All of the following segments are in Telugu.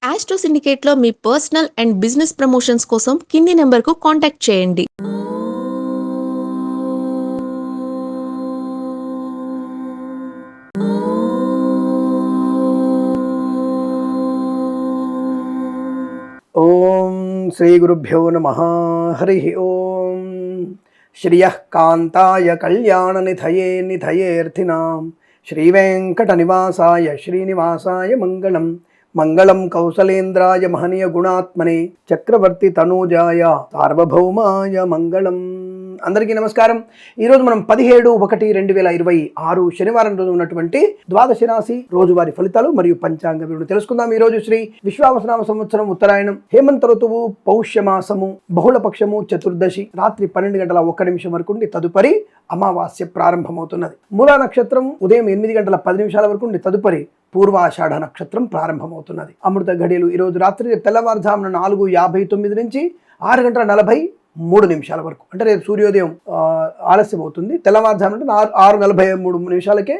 ఆస్ట్రో సిండికేట్లో మీ పర్సనల్ అండ్ బిజినెస్ ప్రమోషన్స్ కోసం కింది నెంబర్కు కాంటాక్ట్ చేయండి. ఓం శ్రీ గురుభ్యో నమః. హరి ఓం. శ్రియః కాంతాయ కళ్యాణ నిధయే నిధయేర్థినాం శ్రీవేంకట నివాసాయ శ్రీనివాసాయ మంగళం. మంగళం కౌసలేంద్రాయ మహనీయ గుణాత్మనే చక్రవర్తి తనూజాయ సార్వభౌమాయ మంగళం. అందరికీ నమస్కారం. ఈరోజు మనం 17/1/2026 శనివారం రోజు ఉన్నటువంటి ద్వాదశ రాశి రోజువారి ఫలితాలు మరియు పంచాంగ వివరణ తెలుసుకుందాం. ఈ రోజు శ్రీ విశ్వావసనామ సంవత్సరం ఉత్తరాయణం, హేమంత ఋతువు, పౌష్యమాసము, బహుళపక్షము, చతుర్దశి రాత్రి 12:01 వరకు ఉండి తదుపరి అమావాస్య ప్రారంభమవుతున్నది. మూలా నక్షత్రం ఉదయం 8:10 వరకు ఉండి తదుపరి పూర్వాషాఢ నక్షత్రం ప్రారంభమవుతున్నది. అమృత ఘడియలు ఈరోజు రాత్రి తెల్లవారుజామున 4:59 నుంచి 6:43 వరకు, అంటే రేపు సూర్యోదయం ఆలస్యం అవుతుంది. తెల్లవారుజామున 6:43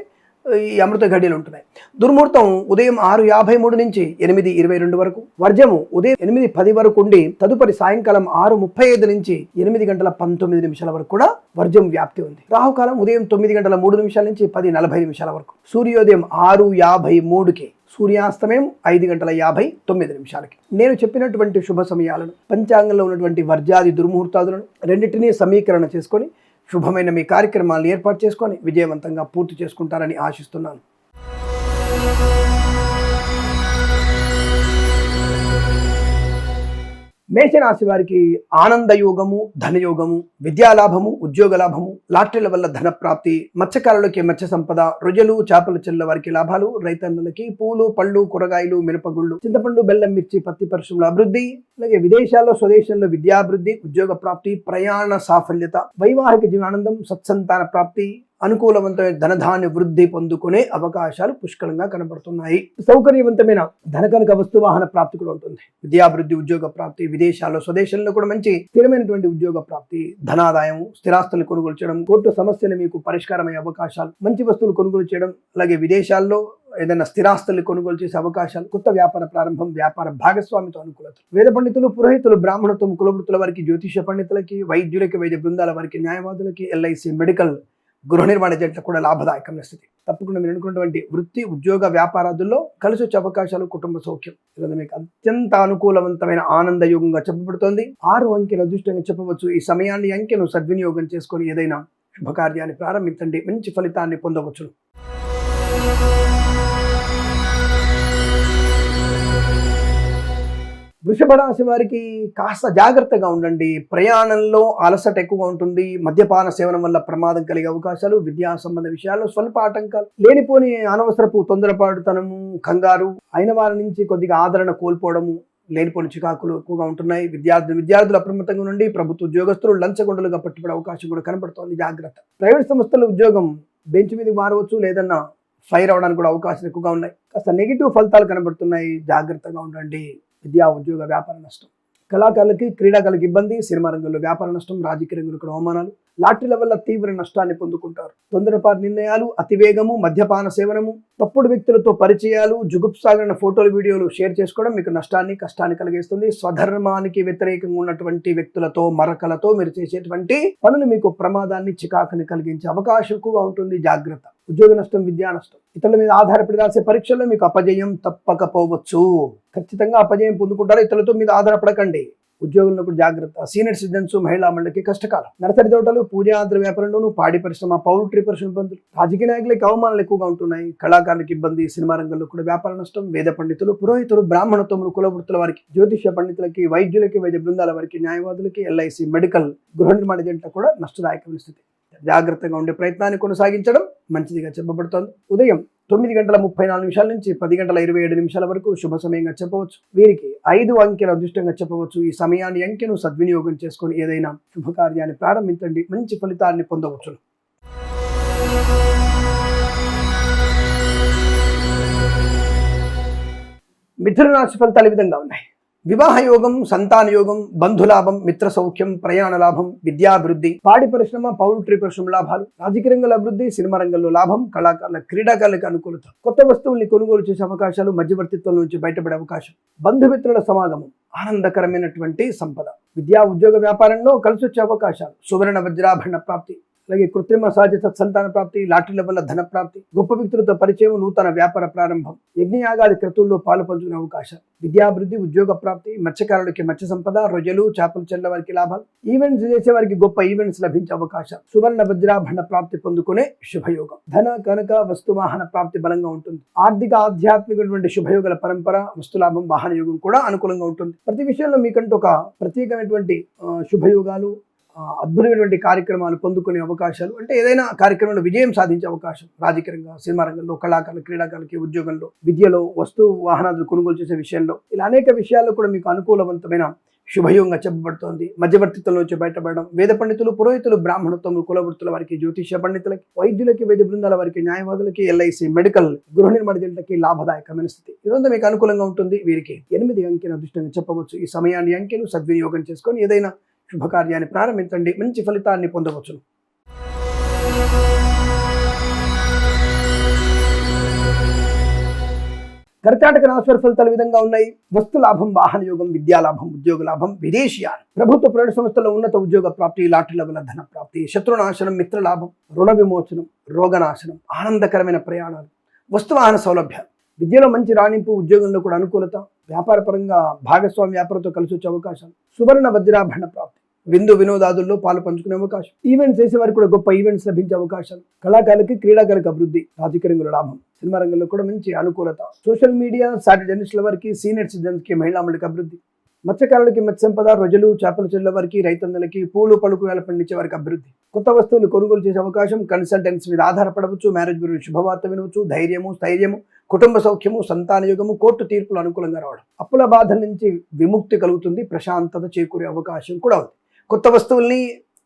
ఈ అమృత ఘడియలు ఉంటున్నాయి. దుర్ముహూర్తం ఉదయం 6:53 నుంచి 8:22 వరకు, వర్జము ఉదయం 8:10 వరకు ఉండి తదుపరి సాయంకాలం 6:35 నుంచి 8:19 వరకు కూడా వర్జం వ్యాప్తి ఉంది. రాహుకాలం ఉదయం 9:03 నుంచి 10:40 వరకు, సూర్యోదయం 6:53కి, సూర్యాస్తమయం 5:59. నేను చెప్పినటువంటి శుభ సమయాలను, పంచాంగంలో ఉన్నటువంటి వర్జాది దుర్ముహూర్తాదులను రెండింటినీ సమీకరణ చేసుకొని శుభమైన మీ కార్యక్రమాలను ఏర్పాటు చేసుకొని విజయవంతంగా పూర్తి చేసుకుంటారని ఆశిస్తున్నాను. మేషరాశి వారికి ఆనందయోగము, ధనయోగము, విద్యాలాభము, ఉద్యోగ లాభము, లాటరీల వల్ల ధన ప్రాప్తి, మత్స్యకారులకి మత్స్య సంపద, రొయ్యలు చేపల చెల్ల వారికి లాభాలు, రైతన్నులకి పూలు పళ్ళు కూరగాయలు మినపగుళ్ళు చింతపండు బెల్లం మిర్చి పత్తి పరిశ్రమల అభివృద్ధి, అలాగే విదేశాల్లో స్వదేశంలో విద్యాభివృద్ధి, ఉద్యోగ ప్రాప్తి, ప్రయాణ సాఫల్యత, వైవాహిక జీవనానందం, సత్సంతాన ప్రాప్తి, అనుకూలవంతమైన ధనధాన్య వృద్ధి పొందుకునే అవకాశాలు పుష్కలంగా కనబడుతున్నాయి. సౌకర్యవంతమైన ధనకనక వస్తువాహన ప్రాప్తి కూడా ఉంటుంది. విద్యాభివృద్ధి, ఉద్యోగ ప్రాప్తి, విదేశాల్లో స్వదేశంలో కూడా మంచి స్థిరమైనటువంటి ఉద్యోగ ప్రాప్తి, ధనాదాయం, స్థిరాస్తులు కొనుగోలు చేయడం, కోర్టు సమస్యలు మీకు పరిష్కారమయ్యే అవకాశాలు, మంచి వస్తువులు కొనుగోలు చేయడం, అలాగే విదేశాల్లో ఏదైనా స్థిరాస్తులు కొనుగోలు చేసే అవకాశాలు, కొత్త వ్యాపార ప్రారంభం, వ్యాపార భాగస్వామితో అనుకూలత, వేద పండితులు, పురోహితులు, బ్రాహ్మణత్వం, కులవృత్తుల వారికి, జ్యోతిష పండితులకి, వైద్యులకి, వైద్య బృందాల వారికి, న్యాయవాదులకి, ఎల్ఐసి, మెడికల్, గృహ నిర్మాణ జట్లకు కూడా లాభదాయకమైన స్థితి. తప్పకుండా మీరు అనుకున్నటువంటి వృత్తి, ఉద్యోగ, వ్యాపారాదుల్లో కలిసి వచ్చే అవకాశాలు, కుటుంబ సౌఖ్యం ఈరోజు మీకు అత్యంత అనుకూలవంతమైన ఆనందయోగంగా చెప్పబడుతోంది. 6 అంకెను అదృష్టంగా చెప్పవచ్చు. ఈ సమయాన్ని, అంకెను సద్వినియోగం చేసుకొని ఏదైనా శుభకార్యాన్ని ప్రారంభించండి, మంచి ఫలితాన్ని పొందవచ్చు. వృషభ రాశి వారికి కాస్త జాగ్రత్తగా ఉండండి. ప్రయాణంలో అలసట ఎక్కువగా ఉంటుంది. మద్యపాన సేవనం వల్ల ప్రమాదం కలిగే అవకాశాలు, విద్యా సంబంధ విషయాల్లో స్వల్ప ఆటంకాలు, లేనిపోని అనవసరపు తొందరపాటుతనము, కంగారు, అయిన వారి నుంచి కొద్దిగా ఆదరణ కోల్పోవడము, లేనిపోని చికాకులు ఎక్కువగా ఉంటున్నాయి. విద్యార్థులు అప్రమత్తంగా ఉండి, ప్రభుత్వ ఉద్యోగస్తులు లంచగొండలుగా పట్టుబడే అవకాశం కూడా కనబడుతోంది. జాగ్రత్త. ప్రైవేట్ సంస్థల ఉద్యోగం బెంచ్ మీదకి మారవచ్చు, లేదన్నా ఫైర్ అవడానికి కూడా అవకాశాలు ఎక్కువగా ఉన్నాయి. కాస్త నెగిటివ్ ఫలితాలు కనబడుతున్నాయి. జాగ్రత్తగా ఉండండి. విద్యా, ఉద్యోగ, వ్యాపార నష్టం, కళాకారులకి, క్రీడాకారులకు ఇబ్బంది, సినిమా రంగంలో వ్యాపార నష్టం, రాజకీయ రంగంలో కూడా అవమానాలు, లాటరీల వల్ల తీవ్ర నష్టాన్ని పొందుకుంటారు. తొందరపాటు నిర్ణయాలు, అతివేగము, మద్యపాన సేవనము, తప్పుడు వ్యక్తులతో పరిచయాలు, జుగుప్సాగరణ ఫోటోలు, వీడియోలు షేర్ చేసుకోవడం మీకు నష్టాన్ని, కష్టాన్ని కలిగిస్తుంది. స్వధర్మానికి వ్యతిరేకంగా ఉన్నటువంటి వ్యక్తులతో, మరకలతో మీరు చేసేటువంటి పనులు మీకు ప్రమాదాన్ని, చికాకుని కలిగించే అవకాశం ఎక్కువగా ఉంటుంది. జాగ్రత్త. ఉద్యోగ నష్టం, విద్యా నష్టం, ఇతరుల మీద ఆధారపడి రాసే పరీక్షల్లో మీకు అపజయం తప్పకపోవచ్చు. ఖచ్చితంగా అపజయం పొందుకుంటారు. ఇతరులతో మీద ఆధారపడకండి. ఉద్యోగులను కూడా జాగ్రత్త. సీనియర్ సిటిజన్స్, మహిళా మండలికి కష్టకాలం. నర్సరీ తోటలు, పూజాద్ర వ్యాపారంలోనూ, పాడి పరిశ్రమ, పౌల్ట్రీ పరిశ్రమ ఇబ్బందులు, రాజకీయ నాయకులకి అవమానాలు ఎక్కువగా ఉంటున్నాయి. కళాకారులకు ఇబ్బంది, సినిమా రంగంలో కూడా వ్యాపార నష్టం, వేద పండితులు, పురోహితులు, బ్రాహ్మణత్వములు, కులవృత్తుల వారికి, జ్యోతిష పండితులకి, వైద్యులకి, వైద్య బృందాల వారికి, న్యాయవాదులకి, ఎల్ఐసి, మెడికల్, గృహ నిర్మాణ జంట కూడా నష్టదాయకమైన స్థితి. జాగ్రత్తగా ఉండే ప్రయత్నాన్ని కొనసాగించడం మంచిదిగా చెప్పబడుతోంది. ఉదయం 9:34 నుంచి 10:27 వరకు శుభ సమయంగా చెప్పవచ్చు. వీరికి 5 అంకెను అదృష్టంగా చెప్పవచ్చు. ఈ సమయాన్ని, అంకెను సద్వినియోగం చేసుకొని ఏదైనా శుభకార్యాన్ని ప్రారంభించండి, మంచి ఫలితాన్ని పొందవచ్చు. మిథున రాశి ఫలితాలు ఈ విధంగా ఉన్నాయి. వివాహ యోగం, సంతాన యోగం, బంధులాభం, మిత్ర సౌఖ్యం, ప్రయాణ లాభం, విద్యాభివృద్ధి, పాడి పరిశ్రమ, పౌల్ట్రీ పరిశ్రమ లాభాలు, రాజకీయ రంగంలో అభివృద్ధి, సినిమా రంగంలో లాభం, కళాకారుల క్రీడాకారులకు అనుకూలత, కొత్త వస్తువుల్ని కొనుగోలు చేసే అవకాశాలు, మధ్యవర్తిత్వం నుంచి బయటపడే అవకాశం, బంధుమిత్రుల సమాగమం, ఆనందకరమైనటువంటి సంపద, విద్యా ఉద్యోగ వ్యాపారంలో కలిసి వచ్చే అవకాశాలు, సువర్ణ వజ్రాభరణ ప్రాప్తి, అలాగే కృత్రిమ సహజ సత్సంతాన ప్రాప్తి, లాటరీల వల్ల ధన ప్రాప్తి, గొప్ప వ్యక్తులతో పరిచయం, నూతన వ్యాపార ప్రారంభం, యజ్ఞయాగాది క్రతువుల్లో పాలు పంచుకునే అవకాశాలు, విద్యాభివృద్ధి, ఉద్యోగ ప్రాప్తి, మత్స్యకారులకి మత్స్య సంపద, రొయ్యలు చేపలు చెల్ల వారికి లాభాలు, ఈవెంట్స్ చేసే వారికి గొప్ప ఈవెంట్స్ లభించే అవకాశాలు, సువర్ణ వజ్రాభరణ ప్రాప్తి పొందుకునే శుభయోగం, ధన కనక వస్తువాహన ప్రాప్తి బలంగా ఉంటుంది, ఆర్థిక ఆధ్యాత్మికటువంటి శుభయోగాల పరంపర, వస్తులాభం, వాహన యోగం కూడా అనుకూలంగా ఉంటుంది. ప్రతి విషయంలో మీకంటూ ఒక ప్రత్యేకమైనటువంటి శుభయోగాలు, అద్భుతమైనటువంటి కార్యక్రమాలు పొందుకునే అవకాశాలు, అంటే ఏదైనా కార్యక్రమంలో విజయం సాధించే అవకాశం, రాజకీయ రంగం, సినిమా రంగంలో, కళాకారులు, క్రీడాకారులకి, ఉద్యోగంలో, విద్యలో, వస్తు వాహనాలు కొనుగోలు చేసే విషయంలో, ఇలా అనేక విషయాల్లో కూడా మీకు అనుకూలవంతమైన శుభయోగంగా చెప్పబడుతోంది. మధ్యవర్తిత్వం నుంచి బయటపడడం, వేద పండితులు, పురోహితులు, బ్రాహ్మణత్వములు, కులవృత్తుల వారికి, జ్యోతిష పండితులకి, వైద్యులకి, వైద్య బృందాల వారికి, న్యాయవాదులకి, ఎల్ఐసి, మెడికల్, గృహ నిర్మాణ జంటలకి లాభదాయకమైన స్థితి. ఇదంతా మీకు అనుకూలంగా ఉంటుంది. వీరికి 8 అంకెను అదృష్టంగా చెప్పవచ్చు. ఈ సమయాన్ని, అంకెను సద్వినియోగం చేసుకొని ఏదైనా శుభకార్యాన్ని ప్రారంభించండి, మంచి ఫలితాన్ని పొందవచ్చును. కర్కాటక రాశి ఫలితాలు ఈ విధంగా ఉన్నాయి. వస్తు లాభం, వాహన యోగం, విద్యాలాభం, ఉద్యోగ లాభం, విదేశీయాలు, ప్రభుత్వ ప్రైవేట్ సంస్థల్లో ఉన్నత ఉద్యోగ ప్రాప్తి, లాటరీల వల్ల ధన ప్రాప్తి, శత్రునాశనం, మిత్రలాభం, రుణ విమోచనం, రోగనాశనం, ఆనందకరమైన ప్రయాణాలు, వస్తువాహన సౌలభ్యాలు, విద్యలో మంచి రాణింపు, ఉద్యోగంలో కూడా అనుకూలత, వ్యాపారపరంగా భాగస్వామి వ్యాపారంతో కలిసి వచ్చే అవకాశాలు, సువర్ణ వజ్రాభరణ ప్రాప్తి, విందు వినోదాదుల్లో పాలు పంచుకునే అవకాశం, ఈవెంట్స్ చేసే వారికి కూడా గొప్ప ఈవెంట్స్ లభించే అవకాశాలు, కళాకారులకి, క్రీడాకారులకు అభివృద్ధి, రాజకీయ రంగంలో లాభం, సినిమా రంగంలో కూడా మంచి అనుకూలత, సోషల్ మీడియా, సాటి జర్నలిస్టుల వారికి, సీనియర్ సిటిజన్స్కి, మహిళా మండలికి అభివృద్ధి, మత్స్యకారులకి, మత్స్య సంపద, రొయ్యలు చేపలు చెల్ల వారికి, రైతన్నలకి, పూలు పలుకు వేల పండించే వారికి అభివృద్ధి, కొత్త వస్తువులు కొనుగోలు చేసే అవకాశం, కన్సల్టెన్సీ మీద ఆధారపడవచ్చు, మ్యారేజ్ గురించి శుభవార్త వినవచ్చు, ధైర్యము, స్థైర్యము, కుటుంబ సౌఖ్యము, సంతాన యోగము, కోర్టు తీర్పులు అనుకూలంగా రావడం, అప్పుల బాధల నుంచి విముక్తి కలుగుతుంది, ప్రశాంతత చేకూరే అవకాశం కూడా ఉంది. కొత్త వస్తువుల్ని,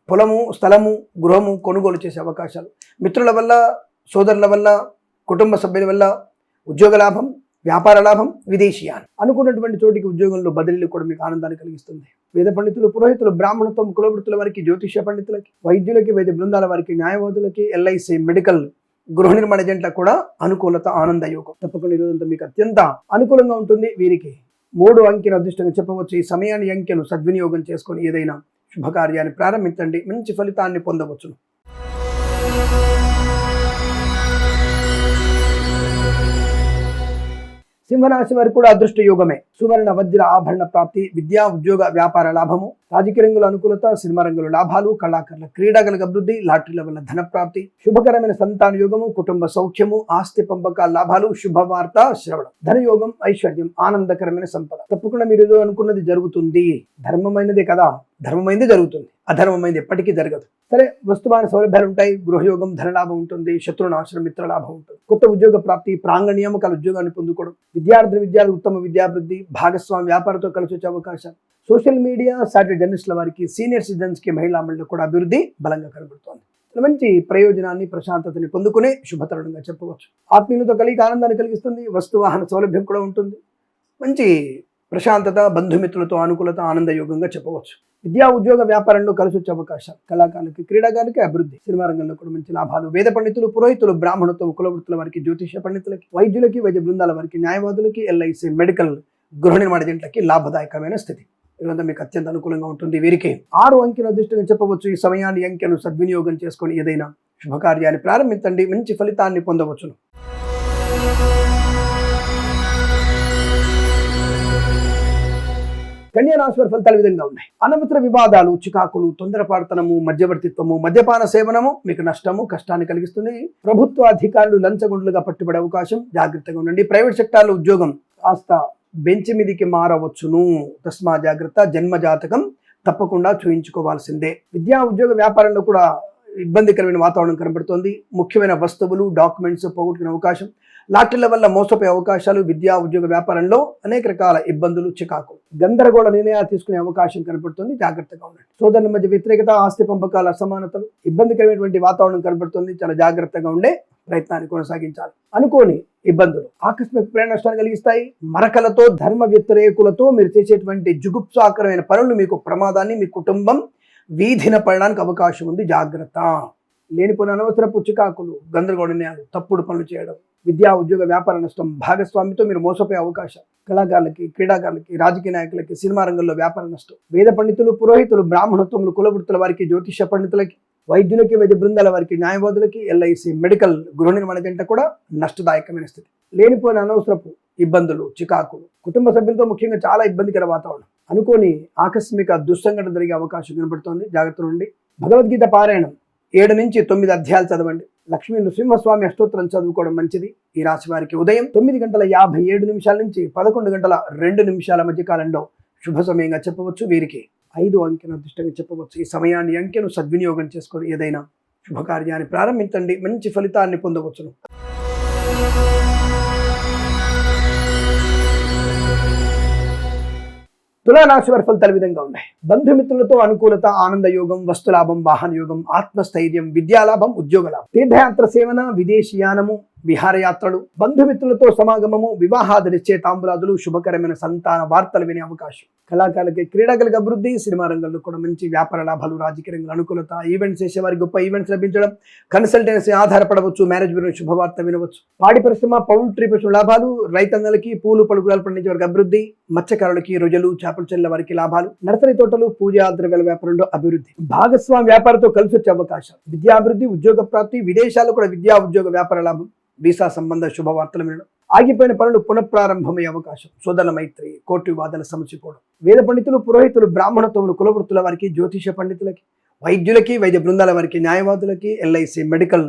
పొలము, స్థలము, గృహము కొనుగోలు చేసే అవకాశాలు, మిత్రుల వల్ల, సోదరుల వల్ల, కుటుంబ సభ్యుల వల్ల ఉద్యోగ లాభం, వ్యాపార లాభం, విదేశీయాలు, అనుకున్నటువంటి చోటికి ఉద్యోగంలో బదిలీలు కూడా మీకు ఆనందాన్ని కలిగిస్తుంది. వేద పండితులు, పురోహితులు, బ్రాహ్మణత్వం, కులవృత్తుల వారికి, జ్యోతిష పండితులకి, వైద్యులకి, వైద్య బృందాల వారికి, న్యాయవాదులకి, ఎల్ఐసి, మెడికల్, గృహ నిర్మాణ జంటలకు కూడా అనుకూలత, ఆనంద యోగం. తప్పకుండా ఈరోజంతా మీకు అత్యంత అనుకూలంగా ఉంటుంది. వీరికి 3 అంకెను అదృష్టంగా చెప్పవచ్చు. ఈ సమయాన్ని, అంకెను సద్వినియోగం చేసుకొని ఏదైనా శుభకార్యాన్ని ప్రారంభించండి, మంచి ఫలితాన్ని పొందవచ్చును. సింహరాశి వారికి కూడా అదృష్ట యోగమే. సువర్ణ వజ్ర ఆభరణ ప్రాప్తి, విద్యా ఉద్యోగ వ్యాపార లాభము, రాజకీయ రంగంలో అనుకూలత, సినిమా రంగంలో లాభాలు, కళాకారుల క్రీడాకారులకు అభివృద్ధి, లాటరీల వల్ల ధన ప్రాప్తి, శుభకరమైన సంతాన యోగము, కుటుంబ సౌఖ్యము, ఆస్తి పంపకాల లాభాలు, శుభవార్త శ్రవణం, ధనయోగం, ఐశ్వర్యం, ఆనందకరమైన సంపద. తప్పకుండా మీరు ఏదో అనుకున్నది జరుగుతుంది. ధర్మమైనదే కదా, ధర్మమైంది జరుగుతుంది, అధర్మమైంది ఎప్పటికీ జరగదు. సరే, వస్తువాహన సౌలభ్యాలు ఉంటాయి, గృహయోగం, ధనలాభం ఉంటుంది, శత్రునాశనం, మిత్రలాభం ఉంటుంది, కొత్త ఉద్యోగ ప్రాప్తి, ప్రాంగణ నియామకాల ఉద్యోగాన్ని పొందుకోవడం, విద్యార్థులు ఉత్తమ విద్యాభివృద్ధి, భాగస్వామి వ్యాపారంతో కలిసి వచ్చే అవకాశాలు, సోషల్ మీడియా, సాటి జర్నలిస్టుల వారికి, సీనియర్ సిటిజన్స్కి, మహిళా మండలికి కూడా అభివృద్ధి బలంగా కనబడుతోంది. మంచి ప్రయోజనాన్ని, ప్రశాంతతని పొందుకునే శుభతరుణంగా చెప్పవచ్చు. ఆత్మీయులతో కలిగి ఆనందాన్ని కలిగిస్తుంది, వస్తువాహన సౌలభ్యం కూడా ఉంటుంది, మంచి ప్రశాంతత, బంధుమిత్రులతో అనుకూలత, ఆనందయోగంగా చెప్పవచ్చు. విద్యా ఉద్యోగ వ్యాపారంలో కలిసి వచ్చే అవకాశాలు, కళాకారులకి, క్రీడాకారులకి అభివృద్ధి, సినిమా రంగంలో కూడా మంచి లాభాలు, వేద పండితులు, పురోహితులు, బ్రాహ్మణత్వం, కులవృత్తుల వారికి, జ్యోతిష పండితులకి, వైద్యులకి, వైద్య బృందాల వారికి, న్యాయవాదులకి, ఎల్ఐసి, మెడికల్, గృహ నిర్మాణ జంటలకి లాభదాయకమైన స్థితి. ఇదంతా మీకు అత్యంత అనుకూలంగా ఉంటుంది. వీరికి 6 అంకెను అదృష్టంగా చెప్పవచ్చు. ఈ సమయాన్ని, అంకెను సద్వినియోగం చేసుకొని ఏదైనా శుభకార్యాన్ని ప్రారంభించండి, మంచి ఫలితాన్ని పొందవచ్చును. కన్యా రాశి వారి ఫలితాలు విధంగా ఉన్నాయి. అనవసర వివాదాలు, చికాకులు, తొందరపాటుతనము, మధ్యవర్తిత్వము, మద్యపాన సేవనము మీకు నష్టము, కష్టాన్ని కలిగిస్తుంది. ప్రభుత్వ అధికారులు లంచగొండులుగా పట్టుబడే అవకాశం, జాగ్రత్తగా ఉండండి. ప్రైవేట్ సెక్టార్లో ఉద్యోగం కాస్త బెంచ్ మీదికి మారవచ్చును, తస్మా జాగ్రత్త. జన్మ జాతకం తప్పకుండా చూయించుకోవాల్సిందే. విద్యా ఉద్యోగ వ్యాపారంలో కూడా ఇబ్బందికరమైన వాతావరణం కనబడుతోంది. ముఖ్యమైన వస్తువులు, డాక్యుమెంట్స్ పోగొట్టుకునే అవకాశం, లాటరీల వల్ల మోసపోయే అవకాశాలు, విద్యా ఉద్యోగ వ్యాపారంలో అనేక రకాల ఇబ్బందులు, చికాకు, గందరగోళ నిర్ణయాలు తీసుకునే అవకాశం కనబడుతుంది. జాగ్రత్తగా ఉండండి. సోదరుల మధ్య వ్యతిరేకత, ఆస్తి పంపకాల అసమానతలు, ఇబ్బందికరమైనటువంటి వాతావరణం కనబడుతుంది. చాలా జాగ్రత్తగా ఉండే ప్రయత్నాన్ని కొనసాగించాలి. అనుకోని ఇబ్బందులు ఆకస్మిక ప్రాణ నష్టాన్ని కలిగిస్తాయి. మరకలతో, ధర్మ వ్యతిరేకులతో మీరు చేసేటువంటి జుగుప్సాకరమైన పనులు మీకు ప్రమాదాన్ని, మీ కుటుంబం వీధిన పడడానికి అవకాశం ఉంది. జాగ్రత్త. లేనిపోయిన అనవసరపు చికాకులు, గందరగోళ నిర్ణయాలు, తప్పుడు పనులు చేయడం, విద్యా ఉద్యోగ వ్యాపార నష్టం, భాగస్వామితో మీరు మోసపోయే అవకాశం, కళాకారులకి, క్రీడాకారులకి, రాజకీయ నాయకులకి, సినిమా రంగంలో వ్యాపార నష్టం, వేద పండితులు, పురోహితులు, బ్రాహ్మణత్వములు, కులవృత్తుల వారికి, జ్యోతిష పండితులకి, వైద్యులకి, వైద్య బృందాల వారికి, న్యాయవాదులకి, ఎల్ఐసి, మెడికల్, గృహ నిర్మాణ జంట కూడా నష్టదాయకమైన స్థితి. లేనిపోయిన అనవసరపు ఇబ్బందులు, చికాకులు, కుటుంబ సభ్యులతో ముఖ్యంగా చాలా ఇబ్బందికర వాతావరణం, అనుకోని ఆకస్మిక దుస్సంఘటన జరిగే అవకాశం కనబడుతోంది. జాగ్రత్త నుండి. భగవద్గీత పారాయణం 7 నుంచి 9 అధ్యాయాలు చదవండి. లక్ష్మీ నృసింహస్వామి అష్టోత్తరం చదువుకోవడం మంచిది. ఈ రాశి వారికి ఉదయం 9:57 నుంచి 11:02 మధ్య కాలంలో శుభ సమయంగా చెప్పవచ్చు. వీరికి 5 అంకెను అదృష్టంగా చెప్పవచ్చు. ఈ సమయాన్ని, అంకెను సద్వినియోగం చేసుకొని ఏదైనా శుభకార్యాన్ని ప్రారంభించండి. మంచి ఫలితాన్ని పొందవచ్చును. తులారాశి వారి ఫలితాలు విధంగా ఉన్నాయి. బంధుమిత్రులతో అనుకూలత, ఆనంద యోగం, వస్తులాభం, వాహన యోగం, ఆత్మస్థైర్యం, విద్యాలాభం, ఉద్యోగ లాభం, తీర్థయాత్ర సేవన, విదేశీయానము, విహారయాత్రలు, బంధుమిత్రులతో సమాగమము, వివాహాది నిశ్చయితాంబులాదులు, శుభకరమైన సంతాన వార్తలు వినే అవకాశం, కళాకారులకి, క్రీడాకారులకు అభివృద్ధి, సినిమా రంగంలో కూడా మంచి వ్యాపార లాభాలు, రాజకీయ రంగంలో అనుకూలత, ఈవెంట్స్ చేసేవారికి గొప్ప ఈవెంట్స్ లభించడం, కన్సల్టెన్సీ ఆధారపడవచ్చు, మ్యారేజ్ బ్యూరో శుభవార్త వినవచ్చు, పాడి పరిశ్రమ, పౌల్ట్రీ పరిశ్రమ లాభాలు, రైతన్నలకి, పూలు పలుకురాలు పండించే వారికి అభివృద్ధి, మత్స్యకారులకి, రొయ్యలు, చేపల చెల్ల వారికి లాభాలు, నర్సరీ తోటలు, పూజా ద్రవ్యాల వ్యాపారంలో అభివృద్ధి, భాగస్వామి వ్యాపారంతో కలిసి వచ్చే అవకాశాలు, విద్యాభివృద్ధి, ఉద్యోగ ప్రాప్తి, విదేశాల్లో కూడా విద్యా ఉద్యోగ వ్యాపార లాభం, వీసా సంబంధ శుభవార్తలు వినడం, ఆగిపోయిన పనులు పునఃప్రారంభమయ్యే అవకాశం, సోదరుల మైత్రి, కోర్టు వివాదాల సమసిపోవడం, వేద పండితులు, పురోహితులు, బ్రాహ్మణత్వములు, కులవృత్తుల వారికి, జ్యోతిష పండితులకి, వైద్యులకి, వైద్య బృందాల వారికి, న్యాయవాదులకి, ఎల్ఐసి, మెడికల్,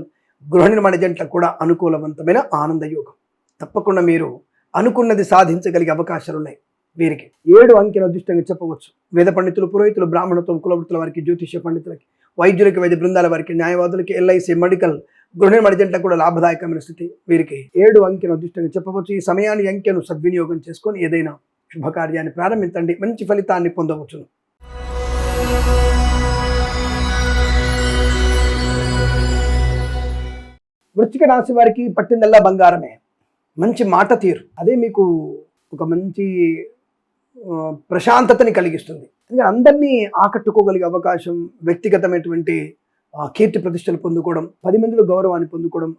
గృహ నిర్మాణ జంటలకు కూడా అనుకూలవంతమైన ఆనంద యోగం. తప్పకుండా మీరు అనుకున్నది సాధించగలిగే అవకాశాలు ఉన్నాయి. వీరికి 7 అంకెను అదృష్టంగా చెప్పవచ్చు. వేద పండితులు, పురోహితులు, బ్రాహ్మణత్వం, కులవృత్తుల వారికి, జ్యోతిష పండితులకి, వైద్యులకి, వైద్య బృందాల వారికి, న్యాయవాదులకి, ఎల్ఐసి, మెడికల్, గృహ నిర్మాణ జంటలకు కూడా లాభదాయకమైన స్థితి. వీరికి 7 అంకెను అదృష్టంగా చెప్పవచ్చు. ఈ సమయాన్ని, అంకెను సద్వినియోగం చేసుకొని ఏదైనా శుభకార్యాన్ని ప్రారంభించండి. మంచి ఫలితాన్ని పొందవచ్చును. వృశ్చిక రాశి వారికి పట్టిందల్లా బంగారమే. మంచి మాట తీరు, అదే మీకు ఒక మంచి ప్రశాంతతని కలిగిస్తుంది. ఎందుకంటే అందరినీ ఆకట్టుకోగలిగే అవకాశం, వ్యక్తిగతమైనటువంటి కీర్తి ప్రతిష్టలు పొందుకోవడం, 10 మందిలో గౌరవాన్ని పొందుకోవడం,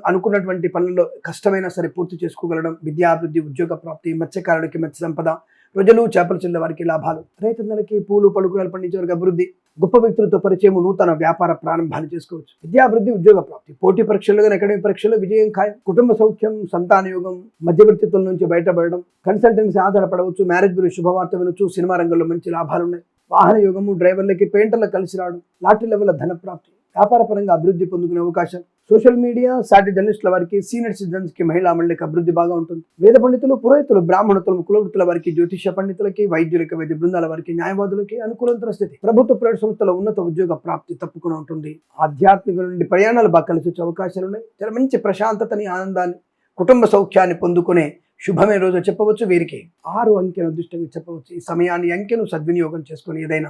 అనుకున్నటువంటి పనుల్లో కష్టమైనా సరే పూర్తి చేసుకోగలడం, విద్యాభివృద్ధి, ఉద్యోగ ప్రాప్తి, మత్స్యకారులకి మత్స్య సంపద, ప్రజలు, చేపల చెల్ల వారికి లాభాలు, రైతన్నలకి, పూలు పలుకురాలు పండించే వారికి అభివృద్ధి, గొప్ప వ్యక్తులతో పరిచయం, నూతన వ్యాపార ప్రారంభాన్ని చేసుకోవచ్చు, విద్యాభివృద్ధి, ఉద్యోగ ప్రాప్తి, పోటీ పరీక్షల్లో కానీ అకాడమిక్ పరీక్షల్లో విజయం ఖాయం, కుటుంబ సౌఖ్యం, సంతాన యోగం, మధ్యవర్తిత్వం నుంచి బయటపడడం, కన్సల్టెన్సీ ఆధారపడవచ్చు, మ్యారేజ్ బ్యూరో శుభవార్త వినొచ్చు, సినిమా రంగంలో మంచి లాభాలు ఉన్నాయి, వాహన యోగము, డ్రైవర్లకి, పెయింటర్లకు కలిసి రావడం, లాటరీ లెవెల్ ధన ప్రాప్తి, వ్యాపార పరంగా అభివృద్ధి పొందుకునే అవకాశం, సోషల్ మీడియా, సాటిలైట్ జర్నలిస్టుల వారికి, సీనియర్ సిటిజన్స్ కి, మహిళా మండలికి అభివృద్ధి బాగా ఉంటుంది. వేద పండితులు, పురోహితులు, బ్రాహ్మణత్వం, కులవృత్తుల వారికి, జ్యోతిష పండితులకి, వైద్యులకి, వైద్య బృందాల వారికి, న్యాయవాదులకి అనుకూలంతర స్థితి. ప్రభుత్వ ప్రైవేట్ సంస్థల ఉన్నత ఉద్యోగ ప్రాప్తి తప్పకుండా ఉంటుంది. ఆధ్యాత్మిక నుండి ప్రయాణాలు బాగా కలిసి వచ్చే అవకాశాలు ఉన్నాయి. చాలా మంచి ప్రశాంతతని, ఆనందాన్ని, కుటుంబ సౌఖ్యాన్ని పొందుకునే శుభమైన రోజు చెప్పవచ్చు. వీరికి 6 అంకెను అదృష్టంగా చెప్పవచ్చు. ఈ సమయాన్ని, అంకెను సద్వినియోగం చేసుకుని ఏదైనా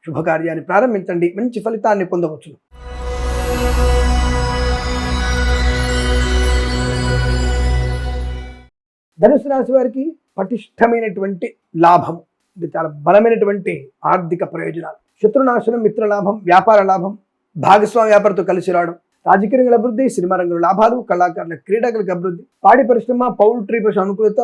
శుభకార్యాన్ని ప్రారంభించండి. మంచి ఫలితాన్ని పొందవచ్చు. ధనుసు రాశి వారికి పటిష్టమైనటువంటి లాభం, ఇది చాలా బలమైనటువంటి ఆర్థిక ప్రయోజనాలు, శత్రునాశనం, మిత్రలాభం, వ్యాపార లాభం, భాగస్వామి వ్యాపారంతో కలిసి రావడం, రాజకీయ రంగంలో అభివృద్ధి, సినిమా రంగంలో లాభాలు, కళాకారుల, క్రీడాకారులకు అభివృద్ధి, పాడి పరిశ్రమ, పౌల్ట్రీ పరిశ్రమ అనుకూలత,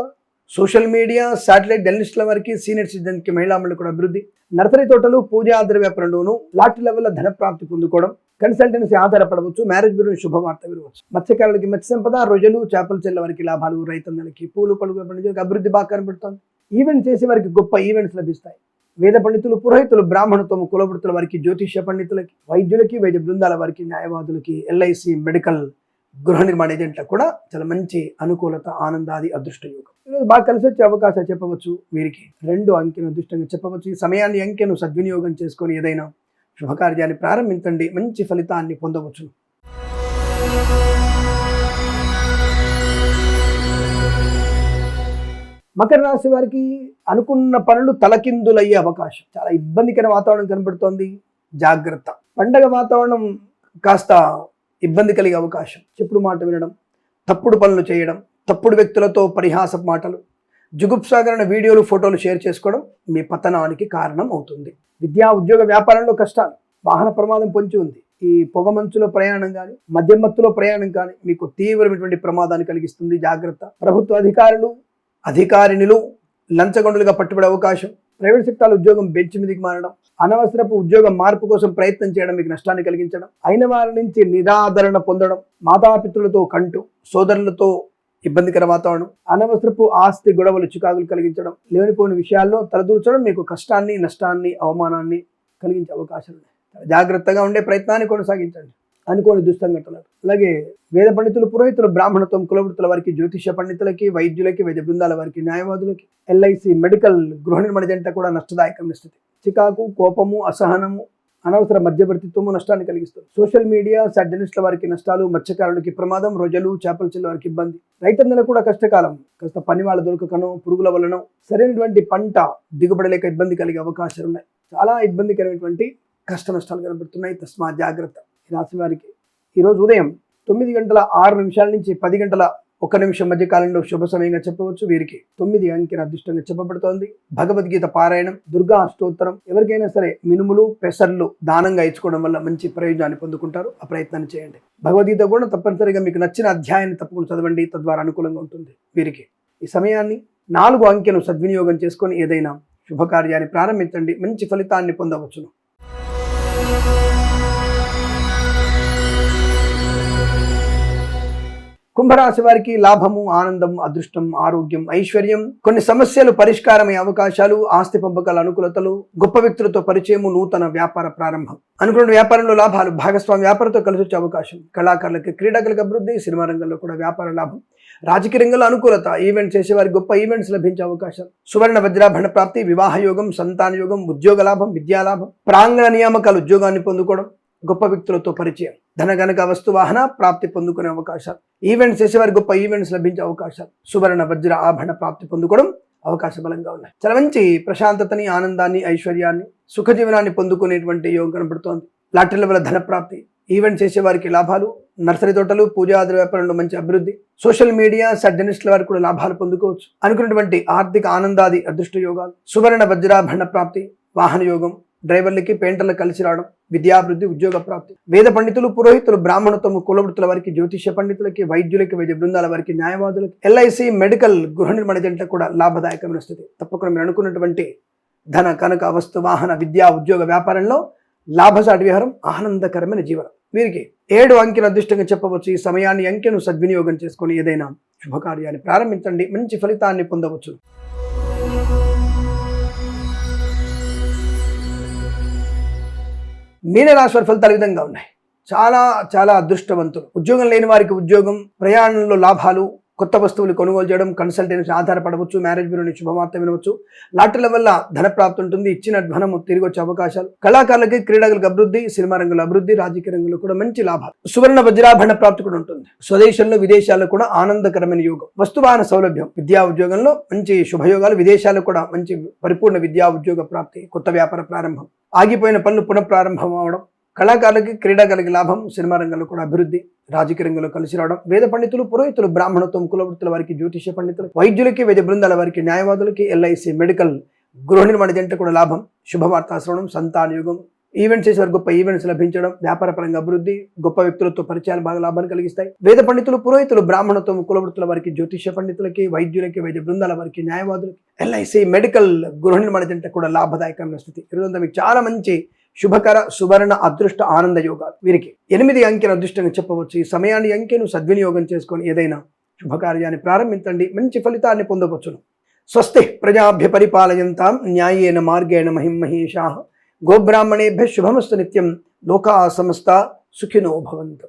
సోషల్ మీడియా, శాటిలైట్ జర్నలిస్టుల వారికి, సీనియర్ సిటిజన్కి, మహిళా మండలి కూడా అభివృద్ధి, నర్సరీ తోటలు, పూజా ద్రవ్య వ్యాపారంలోనూ లాటరీ లెవెల్ ధన ప్రాప్తి పొందుకోవడం, కన్సల్టెన్సీ ఆధారపడవచ్చు, మ్యారేజ్ బ్యూరో శుభవార్త వినవచ్చు, మత్స్యకారులకి మత్స్య సంపద, రొయ్యలు, చేపల చెల్ల వారికి లాభాలు, రైతన్నలకి, పూలు పలుకు పండించే అభివృద్ధి బాగా కనబడుతుంది. ఈవెంట్ చేసే వారికి గొప్ప ఈవెంట్స్ లభిస్తాయి. వేద పండితులు, పురోహితులు, బ్రాహ్మణత్వం, కులవృత్తుల వారికి, జ్యోతిష పండితులకి, వైద్యులకి, వైద్య బృందాల వారికి, న్యాయవాదులకి, ఎల్ఐసి, మెడికల్, గృహ నిర్మాణ ఏజెంట్లకు కూడా చాలా మంచి అనుకూలత, ఆనందాది, అదృష్ట యోగం. ఈరోజు బాగా కలిసి వచ్చే అవకాశాలు చెప్పవచ్చు. వీరికి 2 అంకెను అదృష్టంగా చెప్పవచ్చు. ఈ సమయాన్ని, అంకెను సద్వినియోగం చేసుకొని ఏదైనా శుభకార్యాన్ని ప్రారంభించండి. మంచి ఫలితాన్ని పొందవచ్చు. మకర రాశి వారికి అనుకున్న పనులు తలకిందులయ్యే అవకాశం, చాలా ఇబ్బందికర వాతావరణం కనబడుతోంది. జాగ్రత్త. పండగ వాతావరణం కాస్త ఇబ్బంది కలిగే అవకాశం, చెప్పుడు మాట వినడం, తప్పుడు పనులు చేయడం, తప్పుడు వ్యక్తులతో పరిహాసపు మాటలు, జుగుప్సాకరణ వీడియోలు ఫోటోలు షేర్ చేసుకోవడం మీ పతనానికి కారణం అవుతుంది. విద్యా ఉద్యోగ వ్యాపారంలో కష్టాలు, వాహన ప్రమాదం పొంచి ఉంది. ఈ పొగమంచులో ప్రయాణం కానీ మద్యమత్తులో ప్రయాణం కానీ మీకు తీవ్రమైనటువంటి ప్రమాదాన్ని కలిగిస్తుంది. జాగ్రత్త. ప్రభుత్వ అధికారులు అధికారిణులు లంచగొండులుగా పట్టుబడే అవకాశం, ప్రైవేట్ సెక్టార్ ఉద్యోగం బెంచ్ మీదకి మారడం, అనవసరపు ఉద్యోగం మార్పు కోసం ప్రయత్నం చేయడం మీకు నష్టాన్ని కలిగించడం, అయిన వారి నుంచి నిరాదరణ పొందడం, మాతాపితృలతో కంటూ సోదరులతో ఇబ్బందికర వాతావరణం, అనవసరపు ఆస్తి గొడవలు చికాకులు కలిగించడం, లేనిపోని విషయాల్లో తలదూర్చడం మీకు కష్టాన్ని నష్టాన్ని అవమానాన్ని కలిగించే అవకాశాలు ఉన్నాయి. జాగ్రత్తగా ఉండే ప్రయత్నాన్ని కొనసాగించండి. అనుకోని దుస్సంఘటనలు. అలాగే వేద పండితులు, పురోహితులు, బ్రాహ్మణత్వం, కులవృత్తుల వారికి, జ్యోతిష్య పండితులకి, వైద్యులకి, వైద్య బృందాల వారికి, న్యాయవాదులకి, ఎల్ఐసి, మెడికల్, గృహ నిర్మాణ జంట కూడా నష్టదాయకమైన స్థితి. చికాకు, కోపము, అసహనము, అనవసర మధ్యవర్తిత్వము నష్టాన్ని కలిగిస్తుంది. సోషల్ మీడియా, జర్నలిస్టుల వారికి నష్టాలు, మత్స్యకారులకి ప్రమాదం, రోజులు, చేపల చెల్ల వారికి ఇబ్బంది. రైతన్నలకు కూడా కష్టకాలం. కాస్త పని వాళ్ళ దొరకకనో, పురుగుల వలన సరైనటువంటి పంట దిగుబడి లేక ఇబ్బంది కలిగే అవకాశాలు ఉన్నాయి. చాలా ఇబ్బందికరమైనటువంటి కష్ట నష్టాలు కనబడుతున్నాయి. తస్మా జాగ్రత్త. ఈ రాశి వారికి ఈరోజు ఉదయం 9:06 నుంచి 10:01 మధ్య కాలంలో శుభ సమయంగా చెప్పవచ్చు. వీరికి 9 అంకెన అదృష్టంగా చెప్పబడుతోంది. భగవద్గీత పారాయణం, దుర్గా అష్టోత్తరం, ఎవరికైనా సరే మినుములు, పెసర్లు దానంగా ఇచ్చుకోవడం వల్ల మంచి ప్రయోజనాన్ని పొందుకుంటారు. ఆ ప్రయత్నాన్ని చేయండి. భగవద్గీత కూడా తప్పనిసరిగా మీకు నచ్చిన అధ్యాయాన్ని తప్పకుండా చదవండి. తద్వారా అనుకూలంగా ఉంటుంది. వీరికి ఈ సమయాన్ని 4 అంకెను సద్వినియోగం చేసుకొని ఏదైనా శుభకార్యాన్ని ప్రారంభించండి. మంచి ఫలితాన్ని పొందవచ్చును. కుంభరాశి వారికి లాభము, ఆనందం, అదృష్టం, ఆరోగ్యం, ఐశ్వర్యం, కొన్ని సమస్యలు పరిష్కారమయ్యే అవకాశాలు, ఆస్తి పంపకాల అనుకూలతలు, గొప్ప వ్యక్తులతో పరిచయము, నూతన వ్యాపార ప్రారంభం, అనుకున్న వ్యాపారంలో లాభాలు, భాగస్వామి వ్యాపారంతో కలిసి వచ్చే అవకాశం, కళాకారులకి, క్రీడాకులకు అభివృద్ధి, సినిమా రంగంలో కూడా వ్యాపార లాభం, రాజకీయ రంగంలో అనుకూలత, ఈవెంట్స్ చేసేవారికి గొప్ప ఈవెంట్స్ లభించే అవకాశం, సువర్ణ వజ్రాభరణ ప్రాప్తి, వివాహ యోగం, సంతాన యోగం, ఉద్యోగ లాభం, విద్యాలాభం, ప్రాంగణ నియామకాలు, ఉద్యోగాన్ని పొందుకోవడం, గొప్ప వ్యక్తులతో పరిచయం, ధనగనక వస్తు వాహన ప్రాప్తి పొందుకునే అవకాశాలు, ఈవెంట్స్ చేసేవారి గొప్ప ఈవెంట్స్ లభించే అవకాశాలు, సువర్ణ వజ్ర ఆభరణ ప్రాప్తి పొందుకోవడం అవకాశ బలంగా ఉన్నాయి. చాలా మంచి ప్రశాంతతని, ఆనందాన్ని, ఐశ్వర్యాన్ని, సుఖ జీవనాన్ని పొందుకునేటువంటి యోగం కనబడుతోంది. లాటరీల వల్ల ధన ప్రాప్తి, ఈవెంట్ చేసేవారికి లాభాలు, నర్సరీ తోటలు, పూజాది వ్యాపారంలో మంచి అభివృద్ధి, సోషల్ మీడియా, జర్నలిస్టుల వారికి కూడా లాభాలు పొందుకోవచ్చు. అనుకున్నటువంటి ఆర్థిక ఆనందాది అదృష్ట యోగాలు, సువర్ణ వజ్రాభరణ ప్రాప్తి, వాహన యోగం, డ్రైవర్లకి, పెయింటర్లకు కలిసి రావడం, విద్యాభివృద్ధి, ఉద్యోగ ప్రాప్తి, వేద పండితులు, పురోహితులు, బ్రాహ్మణత్వము, కులవృత్తుల వారికి, జ్యోతిష్య పండితులకి, వైద్యులకి, వైద్య బృందాల వారికి, న్యాయవాదులకి, ఎల్ఐసి, మెడికల్, గృహ నిర్మాణ జంట కూడా లాభదాయకమైన స్థితి. తప్పకుండా మీరు అనుకున్నటువంటి ధన, కనక, వస్తు, వాహన, విద్యా, ఉద్యోగ వ్యాపారంలో లాభసాటి విహారం, ఆనందకరమైన జీవనం. వీరికి 7 అంకెను అదృష్టంగా చెప్పవచ్చు. ఈ సమయాన్ని, అంకెను సద్వినియోగం చేసుకొని ఏదైనా శుభకార్యాన్ని ప్రారంభించండి. మంచి ఫలితాన్ని పొందవచ్చు. మీనరాశి వారి ఫలితాలు ఈ విధంగా ఉన్నాయి. చాలా చాలా అదృష్టవంతులు. ఉద్యోగం లేని వారికి ఉద్యోగం, ప్రయాణంలో లాభాలు, కొత్త వస్తువులు కొనుగోలు చేయడం, కన్సల్టెన్సీ ఆధారపడవచ్చు, మ్యారేజ్ బ్యూరోని శుభవార్త వినవచ్చు, లాటరీల వల్ల ధన ప్రాప్తి ఉంటుంది, ఇచ్చిన ధనము తిరిగి వచ్చే అవకాశాలు, కళాకారులకి, క్రీడాకులకు అభివృద్ధి, సినిమా రంగంలో అభివృద్ధి, రాజకీయ రంగంలో కూడా మంచి లాభాలు, సువర్ణ వజ్రాభరణ ప్రాప్తి కూడా ఉంటుంది. స్వదేశంలో, విదేశాల్లో కూడా ఆనందకరమైన యోగం, వస్తువాహన సౌలభ్యం, విద్యా ఉద్యోగంలో మంచి శుభయోగాలు, విదేశాల్లో కూడా మంచి పరిపూర్ణ విద్యా ఉద్యోగ ప్రాప్తి, కొత్త వ్యాపార ప్రారంభం, ఆగిపోయిన పనులు పునఃప్రారంభం అవడం, కళాకారులకి, క్రీడాకారులకి లాభం, సినిమా రంగంలో కూడా అభివృద్ధి, రాజకీయ రంగంలో కలిసి రావడం, వేద పండితులు, పురోహితులు, బ్రాహ్మణత్వం, కులవృత్తుల వారికి, జ్యోతిష్య పండితులు, వైద్యులకి, వైద్య బృందాల వారికి, న్యాయవాదులకి, ఎల్ఐసి, మెడికల్, గృహ నిర్మాణ జంట కూడా లాభం, శుభవార్త శ్రవణం, సంతాన యోగం, ఈవెంట్స్ చేసేవారు గొప్ప ఈవెంట్స్ లభించడం, వ్యాపార పరంగా అభివృద్ధి, గొప్ప వ్యక్తులతో పరిచయాలు బాగా లాభాన్ని కలిగిస్తాయి. వేద పండితులు, పురోహితులు, బ్రాహ్మణత్వం, కులవృత్తుల వారికి, జ్యోతిష్య పండితులకి, వైద్యులకి, వైద్య బృందాల వారికి, న్యాయవాదులకి, ఎల్ఐసి, మెడికల్, గృహ నిర్మాణ జంట కూడా లాభదాయకమైన స్థితి. ఈరోజు మీకు చాలా మంచి శుభకర, సువర్ణ, అదృష్ట, ఆనంద యోగాలు. వీరికి 8 అంకెను అదృష్టంగా చెప్పవచ్చు. ఈ సమయాన్ని, అంకెను సద్వినియోగం చేసుకొని ఏదైనా శుభకార్యాన్ని ప్రారంభించండి. మంచి ఫలితాన్ని పొందవచ్చును. స్వస్తి ప్రజాభ్య పరిపాలయంతాం న్యాయేన మార్గేణ మహిం మహేషాః. గోబ్రాహ్మణేభ్యః శుభమస్తు నిత్యం. లోకా సమస్తా సుఖినో భవంతు.